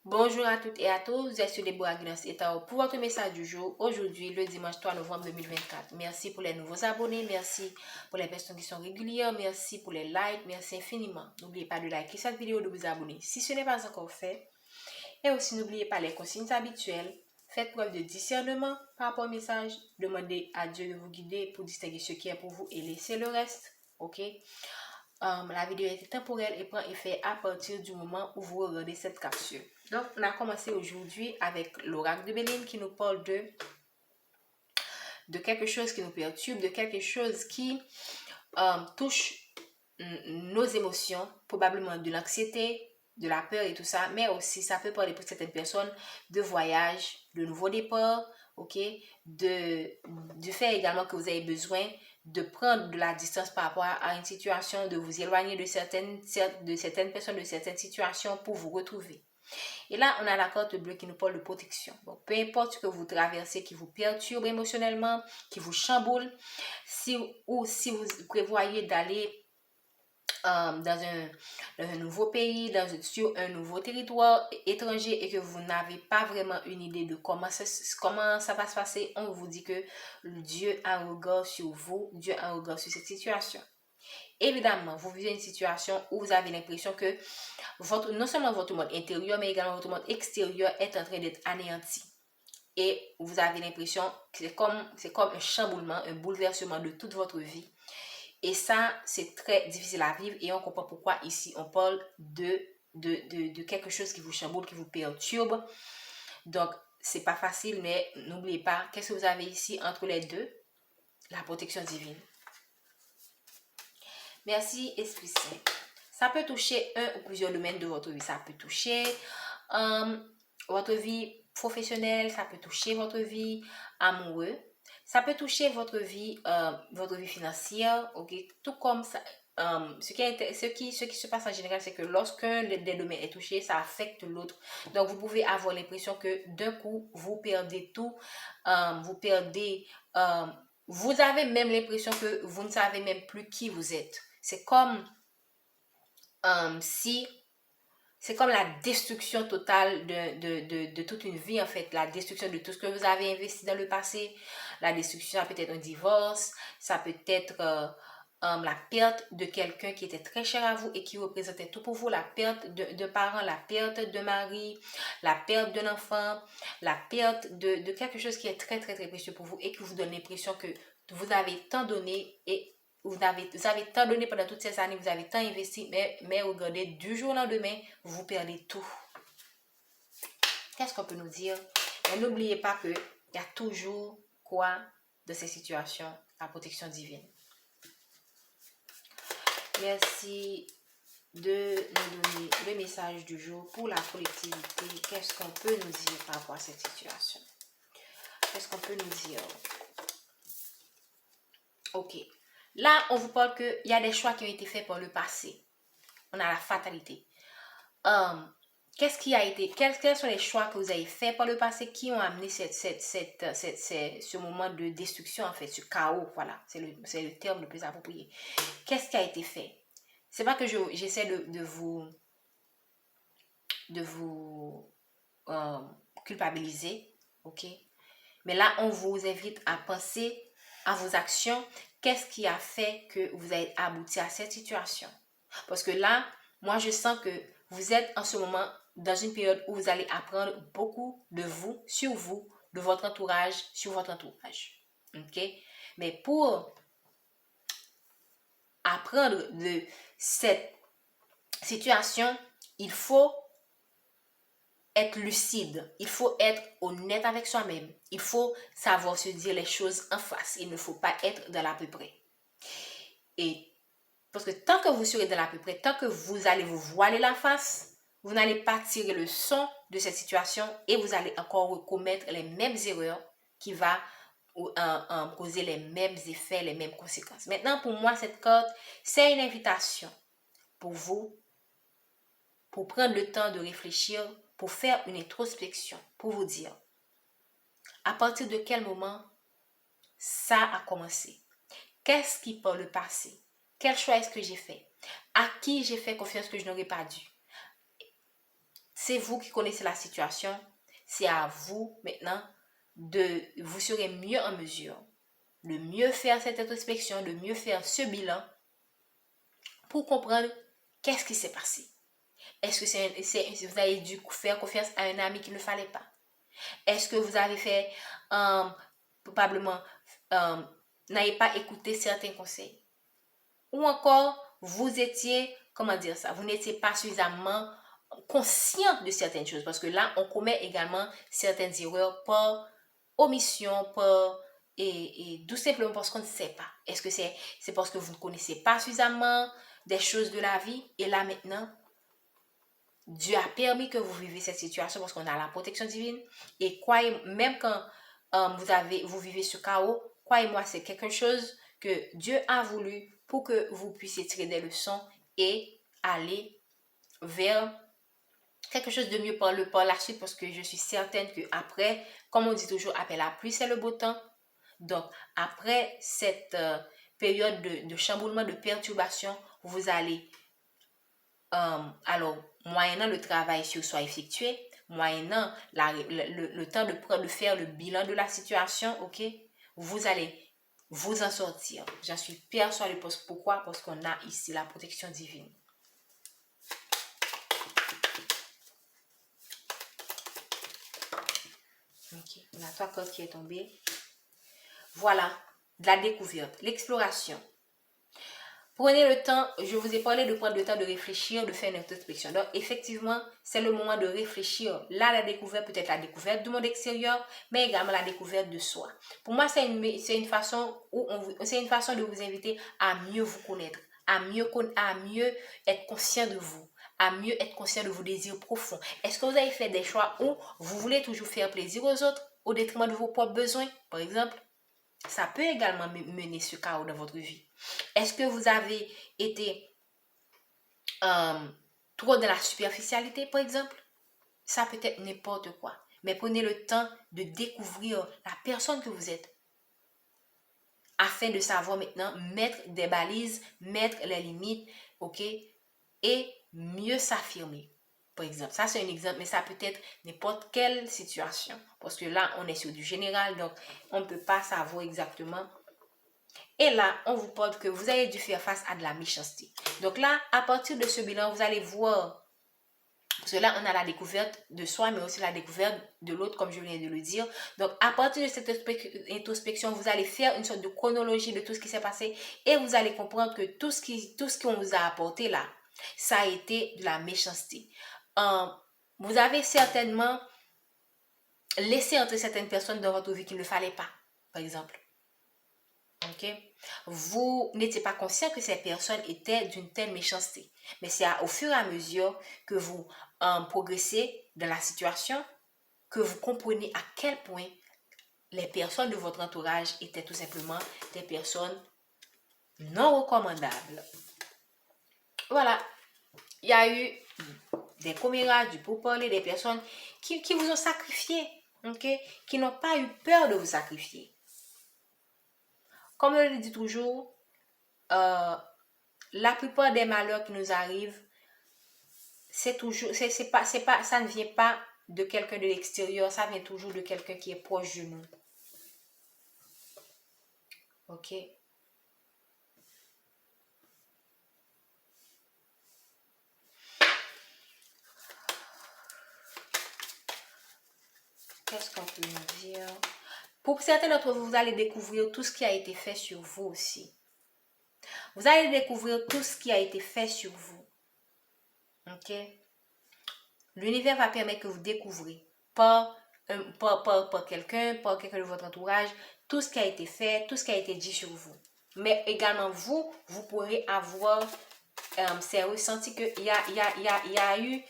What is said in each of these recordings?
Bonjour à toutes et à tous, vous êtes sur les Boagunas et Tao pour votre message du jour, aujourd'hui le dimanche 3 novembre 2024. Merci pour les nouveaux abonnés, merci pour les personnes qui sont régulières, merci pour les likes, merci infiniment. N'oubliez pas de liker cette vidéo, de vous abonner si ce n'est pas encore fait. Et aussi n'oubliez pas les consignes habituelles. Faites preuve de discernement par rapport au message, demandez à Dieu de vous guider pour distinguer ce qui est pour vous et laissez le reste, ok? La vidéo est temporelle et prend effet à partir du moment où vous regardez cette capsule. Donc, on a commencé aujourd'hui avec l'oracle de Béline qui nous parle de quelque chose qui nous perturbe, de quelque chose qui touche nos émotions, probablement de l'anxiété, de la peur et tout ça, mais aussi ça peut parler pour certaines personnes de voyage, de nouveaux départs, ok, du fait également que vous avez besoin de prendre de la distance par rapport à une situation, de vous éloigner de certaines personnes, de certaines situations pour vous retrouver. Et là, on a la carte bleue qui nous parle de protection. Donc, peu importe ce que vous traversez, qui vous perturbe émotionnellement, qui vous chamboule, si vous prévoyez d'aller dans un nouveau pays, sur un nouveau territoire étranger et que vous n'avez pas vraiment une idée de comment ça va se passer, on vous dit que Dieu a un regard sur vous, Dieu a un regard sur cette situation. Évidemment, vous vivez une situation où vous avez l'impression que non seulement votre monde intérieur, mais également votre monde extérieur est en train d'être anéanti. Et vous avez l'impression que c'est comme un chamboulement, un bouleversement de toute votre vie. Et ça, c'est très difficile à vivre et on comprend pourquoi ici on parle de quelque chose qui vous chamboule, qui vous perturbe. Donc, c'est pas facile, mais n'oubliez pas, qu'est-ce que vous avez ici entre les deux? La protection divine. Merci, Esprit Saint. Ça peut toucher un ou plusieurs domaines de votre vie. Ça peut toucher votre vie professionnelle, ça peut toucher votre vie amoureuse, ça peut toucher votre vie financière, ok? Tout comme ça. Ce qui se passe en général, c'est que lorsqu'un des domaines est touché, ça affecte l'autre. Donc, vous pouvez avoir l'impression que d'un coup, vous perdez tout. Vous avez même l'impression que vous ne savez même plus qui vous êtes. C'est comme c'est comme la destruction totale de toute une vie, en fait. La destruction de tout ce que vous avez investi dans le passé. La destruction, ça peut être un divorce. Ça peut être la perte de quelqu'un qui était très cher à vous et qui représentait tout pour vous. La perte de parents, la perte de mari, la perte d'un enfant, la perte de quelque chose qui est très, très, très précieux pour vous et qui vous donne l'impression que vous avez tant donné et vous avez tant donné pendant toutes ces années, vous avez tant investi, mais regardez, du jour au lendemain, vous perdez tout. Qu'est-ce qu'on peut nous dire? Mais n'oubliez pas qu'il y a toujours quoi de ces situations? La protection divine. Merci de nous donner le message du jour pour la collectivité. Qu'est-ce qu'on peut nous dire par rapport à cette situation? Qu'est-ce qu'on peut nous dire? Ok. Là, on vous parle qu'il y a des choix qui ont été faits par le passé. On a la fatalité. Qu'est-ce qui a été, quels sont les choix que vous avez faits par le passé qui ont amené ce moment de destruction, en fait, ce chaos, voilà, c'est le terme le plus approprié. Qu'est-ce qui a été fait? C'est pas que j'essaie de vous culpabiliser, ok? Mais là, on vous invite à penser à vos actions. Qu'est-ce qui a fait que vous avez abouti à cette situation? Parce que là, moi, je sens que vous êtes en ce moment dans une période où vous allez apprendre beaucoup de vous, sur vous, de votre entourage, sur votre entourage. OK? Mais pour apprendre de cette situation, il faut être lucide, il faut être honnête avec soi-même, il faut savoir se dire les choses en face, il ne faut pas être dans l'à peu près. Et parce que tant que vous serez dans l'à peu près, tant que vous allez vous voiler la face, vous n'allez pas tirer le son de cette situation et vous allez encore commettre les mêmes erreurs qui vont causer les mêmes effets, les mêmes conséquences. Maintenant, pour moi, cette carte, c'est une invitation pour vous, pour prendre le temps de réfléchir, pour faire une introspection, pour vous dire à partir de quel moment ça a commencé. Qu'est-ce qui par le passé? Quel choix est-ce que j'ai fait? À qui j'ai fait confiance que je n'aurais pas dû? c'est vous qui connaissez la situation. C'est à vous maintenant vous serez mieux en mesure de mieux faire cette introspection, de mieux faire ce bilan pour comprendre qu'est-ce qui s'est passé. Est-ce que vous avez dû faire confiance à un ami qu'il ne fallait pas? Est-ce que vous avez fait, probablement, n'avez pas écouté certains conseils? Ou encore, vous étiez, comment dire ça, vous n'étiez pas suffisamment conscient de certaines choses. Parce que là, on commet également certaines erreurs par omission, et tout simplement parce qu'on ne sait pas. Est-ce que c'est parce que vous ne connaissez pas suffisamment des choses de la vie? Et là, maintenant, Dieu a permis que vous viviez cette situation parce qu'on a la protection divine. Et même quand vous vivez ce chaos, croyez-moi, c'est quelque chose que Dieu a voulu pour que vous puissiez tirer des leçons et aller vers quelque chose de mieux par la suite, parce que je suis certaine que après, comme on dit toujours, après la pluie, c'est le beau temps. Donc, après cette période de chamboulement, de perturbation, vous allez, alors, moyennant le travail soit effectué, moyennant le temps de faire le bilan de la situation, ok, vous allez vous en sortir. J'en suis persuadée. Pourquoi? Parce qu'on a ici la protection divine. Ok, on a 3 cordes qui est tombée. Voilà, de la découverte, l'exploration. Prenez le temps, je vous ai parlé de prendre le temps de réfléchir, de faire une introspection. Donc, effectivement, c'est le moment de réfléchir. Là, la découverte peut être la découverte du monde extérieur, mais également la découverte de soi. Pour moi, c'est une façon de vous inviter à mieux vous connaître, à mieux être conscient de vous, à mieux être conscient de vos désirs profonds. Est-ce que vous avez fait des choix où vous voulez toujours faire plaisir aux autres au détriment de vos propres besoins, par exemple? Ça peut également mener ce chaos dans votre vie. Est-ce que vous avez été trop dans la superficialité, par exemple? Ça peut être n'importe quoi. Mais prenez le temps de découvrir la personne que vous êtes, afin de savoir maintenant mettre des balises, mettre les limites, ok? Et mieux s'affirmer. Par exemple, ça c'est un exemple, mais ça peut être n'importe quelle situation. Parce que là, on est sur du général, donc on ne peut pas savoir exactement. Et là, on vous parle que vous avez dû faire face à de la méchanceté. Donc là, à partir de ce bilan, vous allez voir, parce que là, on a la découverte de soi, mais aussi la découverte de l'autre, comme je viens de le dire. Donc, à partir de cette introspection, vous allez faire une sorte de chronologie de tout ce qui s'est passé et vous allez comprendre que tout ce qu'on vous a apporté là, ça a été de la méchanceté. Vous avez certainement laissé entrer certaines personnes dans votre vie qu'il ne fallait pas, par exemple. Ok? Vous n'étiez pas conscient que ces personnes étaient d'une telle méchanceté. Mais c'est au fur et à mesure que vous progressez dans la situation que vous comprenez à quel point les personnes de votre entourage étaient tout simplement des personnes non recommandables. Voilà. Il y a eu des commérages, du pourparler, des personnes qui vous ont sacrifié, ok? Qui n'ont pas eu peur de vous sacrifier. Comme je le dis toujours, la plupart des malheurs qui nous arrivent, c'est toujours, ça ne vient pas de quelqu'un de l'extérieur, ça vient toujours de quelqu'un qui est proche de nous. Ok? Qu'est-ce qu'on peut nous dire? Pour certains d'entre vous, vous allez découvrir tout ce qui a été fait sur vous aussi. Vous allez découvrir tout ce qui a été fait sur vous. Ok? L'univers va permettre que vous découvrez par quelqu'un de votre entourage, tout ce qui a été fait, tout ce qui a été dit sur vous. Mais également vous pourrez avoir c'est ressenti qu'il y a eu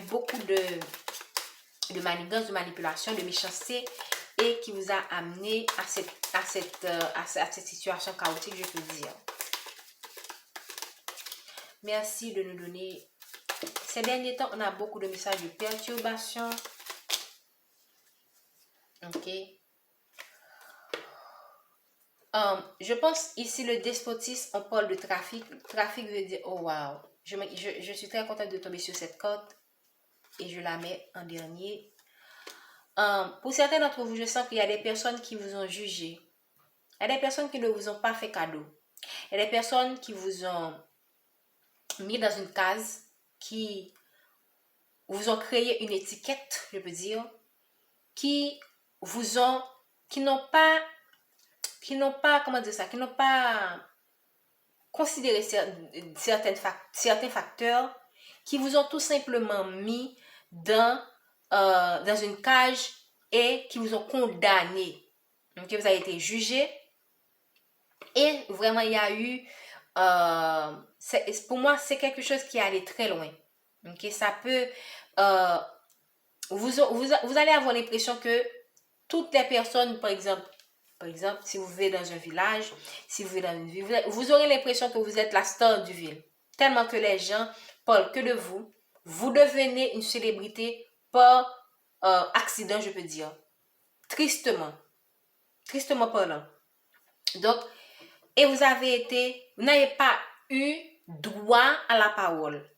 beaucoup de manigance, de manipulation, de méchanceté et qui vous a amené à cette situation chaotique, je peux dire. Merci de nous donner. Ces derniers temps, on a beaucoup de messages de perturbation. Ok. Je pense ici le despotisme, on parle de trafic. Trafic veut dire, oh wow. Je suis très contente de tomber sur cette corde. et je la mets en dernier. Pour certains d'entre vous, je sens qu'il y a des personnes qui vous ont jugé. Il y a des personnes qui ne vous ont pas fait cadeau. Il y a des personnes qui vous ont mis dans une case, qui vous ont créé une étiquette, je peux dire, qui n'ont pas, comment dire ça, qui n'ont pas considéré certains facteurs, qui vous ont tout simplement mis dans une cage et qui vous ont condamné. Donc, vous avez été jugé et vraiment il y a eu, pour moi c'est quelque chose qui est allé très loin. Ok, ça peut, vous allez avoir l'impression que toutes les personnes, par exemple, si vous vivez dans un village, si vous vivez dans une ville, vous aurez l'impression que vous êtes la star du ville. Tellement que les gens parlent que de vous. Vous devenez une célébrité par accident, je peux dire. Tristement parlant. Donc, et vous n'avez pas eu droit à la parole.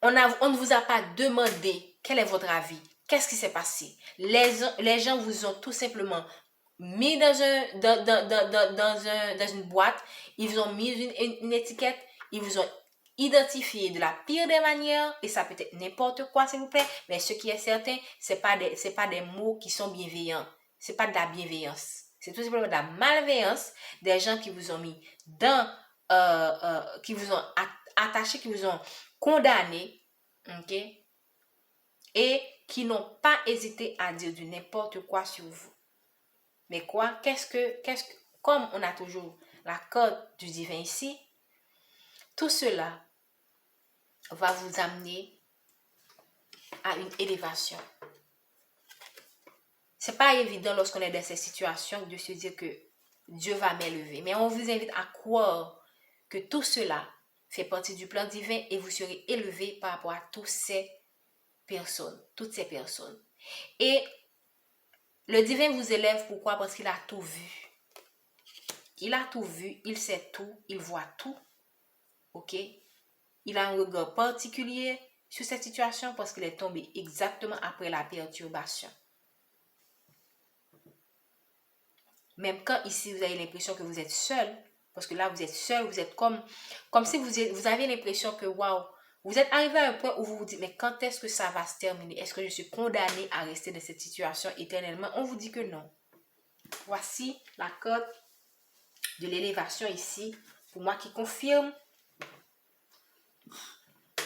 On ne vous a pas demandé quel est votre avis. Qu'est-ce qui s'est passé? Les gens vous ont tout simplement mis dans une boîte, ils vous ont mis une étiquette, ils vous ont identifié de la pire des manières, et ça peut être n'importe quoi, s'il vous plaît, mais ce qui est certain, c'est pas des mots qui sont bienveillants, c'est pas de la bienveillance, c'est tout simplement de la malveillance des gens qui vous ont mis qui vous ont attaché, qui vous ont condamné, ok, et qui n'ont pas hésité à dire du n'importe quoi sur vous. Mais quoi? Comme on a toujours la corde du divin ici, tout cela va vous amener à une élévation. C'est pas évident lorsqu'on est dans ces situations de se dire que Dieu va m'élever. Mais on vous invite à croire que tout cela fait partie du plan divin et vous serez élevé par rapport à toutes ces personnes. Et le divin vous élève, pourquoi? Parce qu'il a tout vu. Il a tout vu, il sait tout, il voit tout. Ok? Il a un regard particulier sur cette situation parce qu'il est tombé exactement après la perturbation. Même quand ici vous avez l'impression que vous êtes seul, parce que là vous êtes seul, vous êtes comme si vous avez l'impression que waouh, vous êtes arrivé à un point où vous vous dites mais quand est-ce que ça va se terminer? Est-ce que je suis condamné à rester dans cette situation éternellement? On vous dit que non. Voici la corde de l'élévation ici, pour moi qui confirme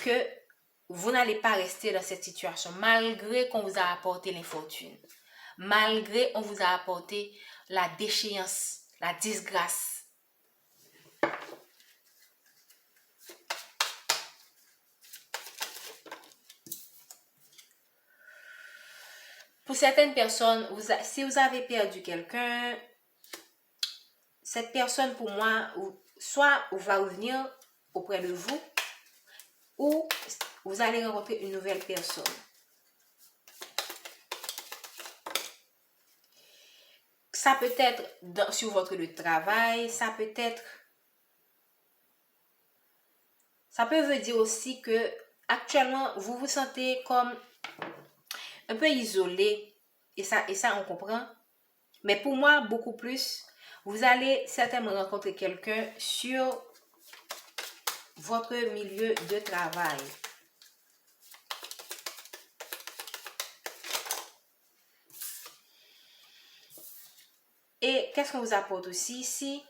que vous n'allez pas rester dans cette situation malgré qu'on vous a apporté l'infortune, malgré on vous a apporté la déchéance, la disgrâce. Pour certaines personnes, si vous avez perdu quelqu'un, cette personne pour moi, soit va revenir auprès de vous, ou vous allez rencontrer une nouvelle personne. Ça peut être sur votre lieu de travail, ça peut veut dire aussi que actuellement vous vous sentez comme un peu isolé, et ça on comprend. Mais pour moi, beaucoup plus, vous allez certainement rencontrer quelqu'un sur votre milieu de travail. Et qu'est-ce qu'on vous apporte aussi ici?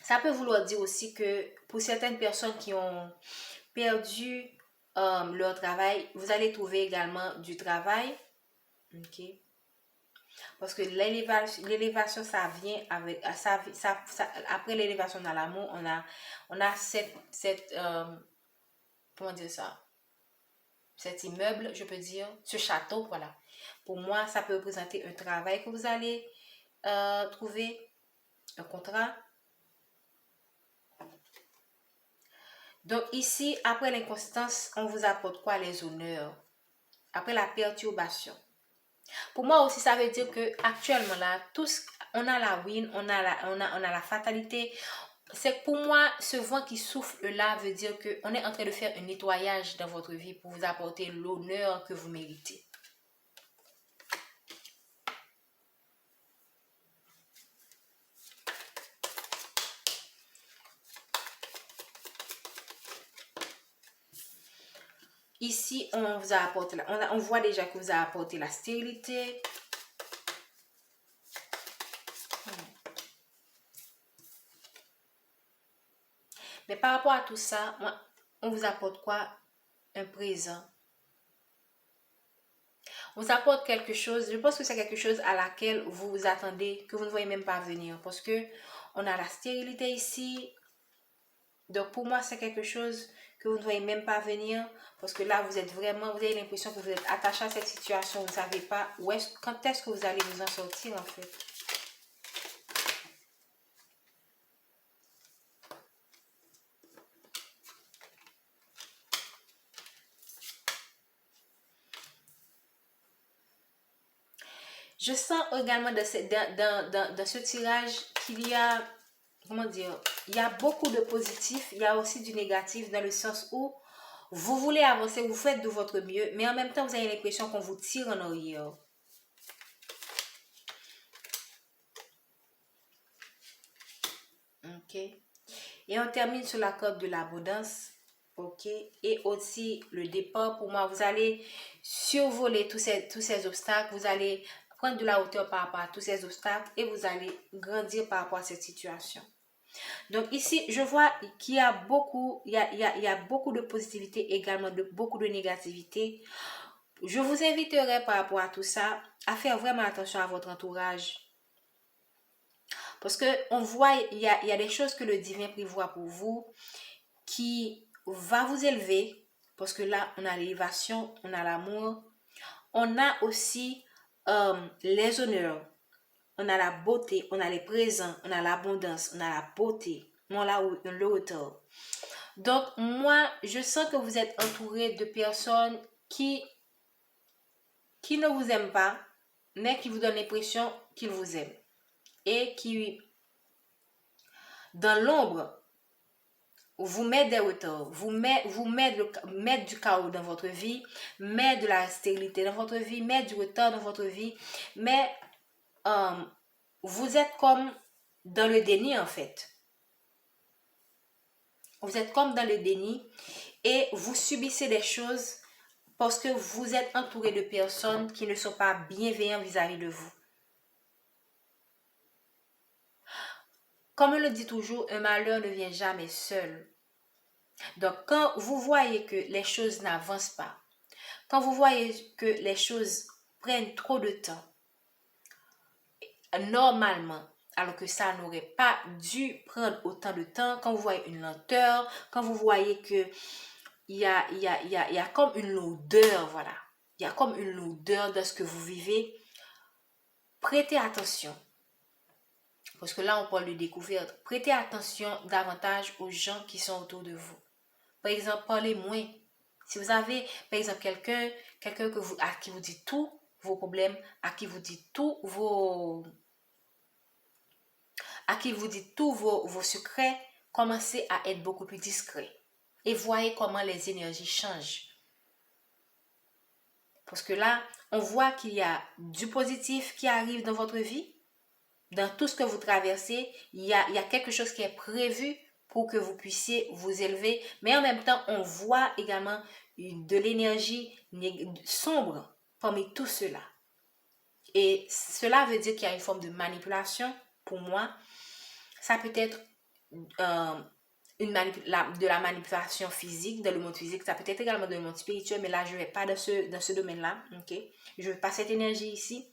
Ça peut vouloir dire aussi que pour certaines personnes qui ont perdu leur travail, vous allez trouver également du travail. Ok. Parce que l'élévation, ça vient avec après l'élévation dans l'amour, on a cette comment dire ça? Cet immeuble, je peux dire, ce château, voilà. Pour moi, ça peut représenter un travail que vous allez trouver, un contrat. Donc ici, après l'inconstance, on vous apporte quoi? Les honneurs. Après la perturbation. Pour moi aussi, ça veut dire que actuellement là, on a la win, on a la fatalité. c'est que pour moi, ce vent qui souffle là veut dire qu'on est en train de faire un nettoyage dans votre vie pour vous apporter l'honneur que vous méritez. Ici, on vous a apporté, on voit déjà que vous a apporté la stérilité. Mais par rapport à tout ça, on vous apporte quoi? Un présent. On vous apporte quelque chose, je pense que c'est quelque chose à laquelle vous vous attendez, que vous ne voyez même pas venir. Parce que on a la stérilité ici. Donc pour moi, c'est quelque chose que vous ne voyez même pas venir. Parce que là, vous avez l'impression que vous êtes attaché à cette situation. Vous ne savez pas quand est-ce que vous allez vous en sortir en fait. Je sens également dans ce tirage qu'il y a, comment dire, il y a beaucoup de positif, il y a aussi du négatif dans le sens où vous voulez avancer, vous faites de votre mieux, mais en même temps, vous avez l'impression qu'on vous tire en arrière. Ok. Et on termine sur la corde de l'abondance. Ok. Et aussi le départ. Pour moi, vous allez survoler tous ces obstacles. Vous allez prendre de la hauteur par rapport à tous ces obstacles et vous allez grandir par rapport à cette situation. Donc ici, je vois qu'il y a beaucoup, il y a beaucoup de positivité également, beaucoup de négativité. Je vous inviterai par rapport à tout ça à faire vraiment attention à votre entourage. Parce qu'on voit, il y a des choses que le divin prévoit pour vous qui va vous élever. Parce que là, on a l'élévation, on a l'amour. On a aussi les honneurs. On a la beauté, on a les présents, on a l'abondance, on a la beauté, on a le hauteur. Donc, moi, je sens que vous êtes entouré de personnes qui ne vous aiment pas, mais qui vous donnent l'impression qu'ils vous aiment. Et qui, dans l'ombre, vous mettent des hauteurs, vous mettent du chaos dans votre vie, mettent de la stérilité dans votre vie, mettent du retard dans votre vie, mais vous êtes comme dans le déni en fait. Vous êtes comme dans le déni et vous subissez des choses parce que vous êtes entouré de personnes qui ne sont pas bienveillantes vis-à-vis de vous. Comme on le dit toujours, un malheur ne vient jamais seul. Donc, quand vous voyez que les choses n'avancent pas, quand vous voyez que les choses prennent trop de temps, normalement, alors que ça n'aurait pas dû prendre autant de temps, quand vous voyez une lenteur, quand vous voyez que il y a comme une lourdeur, voilà. Il y a comme une lourdeur dans ce que vous vivez. Prêtez attention. Parce que là, on parle de découverte. Prêtez attention davantage aux gens qui sont autour de vous. Par exemple, parlez moins. Si vous avez, par exemple, quelqu'un à qui vous dites tous vos problèmes, à qui vous dites tous vos secrets, commencez à être beaucoup plus discret. Et voyez comment les énergies changent. Parce que là, on voit qu'il y a du positif qui arrive dans votre vie. Dans tout ce que vous traversez, il y a quelque chose qui est prévu pour que vous puissiez vous élever. Mais en même temps, on voit également de l'énergie sombre parmi tout cela. Et cela veut dire qu'il y a une forme de manipulation. Pour moi, ça peut être de la manipulation physique, dans le monde physique, ça peut être également dans le monde spirituel, mais là, je ne vais pas dans ce domaine-là, ok? Je ne veux pas cette énergie ici.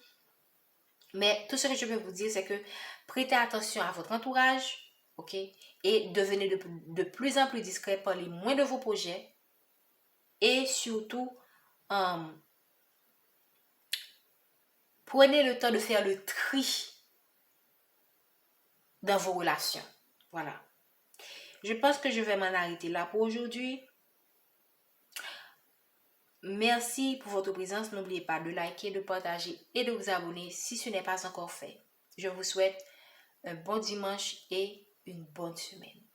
Mais tout ce que je peux vous dire, c'est que prêtez attention à votre entourage, ok? Et devenez de plus en plus discret, parlez moins de vos projets. Et surtout, prenez le temps de faire le tri dans vos relations. Voilà. Je pense que je vais m'en arrêter là pour aujourd'hui. Merci pour votre présence. N'oubliez pas de liker, de partager et de vous abonner si ce n'est pas encore fait. Je vous souhaite un bon dimanche et une bonne semaine.